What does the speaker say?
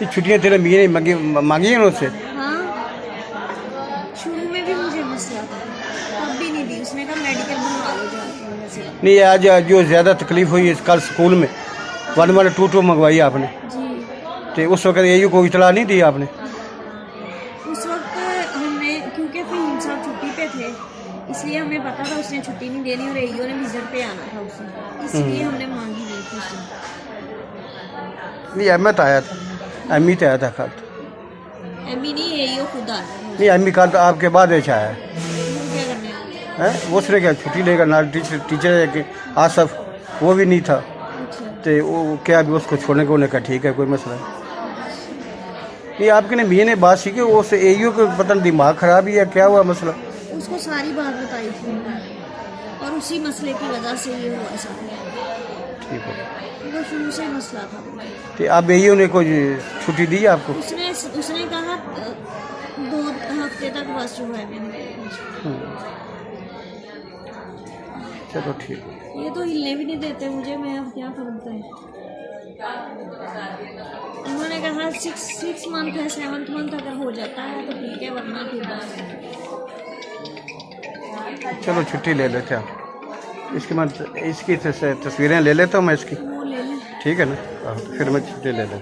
ये छुट्टियाँ तेरे मियाँ ने मांगी हैं उनसे? हाँ, शुरू में भी मुझे मसला था, तब भी नहीं दी। उसने कहा मेडिकल बनवा लो जाके से। नहीं, आज जो ज़्यादा तकलीफ हुई है कल स्कूल में 112 मंगवाई आपने, जी, तो उस वक्त यही को इतला नहीं दी आपने? उस वक्त हमने, क्योंकि फ़हीम साहब छुट्टी पे थे, इसलिए हमें पता था उसने छुट्टी नहीं देनी और एईओ ने विजिट पे आना था उसे, इसलिए हमने मांगी नहीं थी उससे। नहीं, अहमद आया था, अहमी तो आया था कल। एमी नहीं, एईओ खुद आ रहा नहीं, अहमी कल तो आपके बाद ऐसा आया है। क्या करने आया? है, वो उसने क्या छुट्टी लेकर ना टीचर है कि आसफ वो भी नहीं था, अच्छा, तो वो क्या अभी उसको छोड़ने को उन्होंने कहा ठीक है कोई मसला नहीं। नहीं, आपके ने मियाँ ने बात सीखी वो से एईओ को पता नहीं दिमाग खराब ही है क्या हुआ मसला? उसको सारी बात बताई थी मैंने, और उसी मसले की वजह से ये हुआ सारा। ठीक है, वो शुरू से मसला था। तो अब एईओ ने कोई छुट्टी दी आपको? उसने कहा 2 हफ्ते तक बस जो है मैंने। चलो ठीक। ये तो हिलने भी नहीं देते मुझे, मैं अब क्या करूँ? उन्होंने कहा 6 मंथ है, 7th मंथ अगर हो जाता है तो ठीक है, वरना फिर बस। चलो छुट्टी ले लेते हैं आप। इसके बाद इसकी तस्वीरें ले लेता हूँ मैं इसकी, वो ले लें। ठीक है ना? हाँ, तो फिर मैं छुट्टी ले लेता हूँ।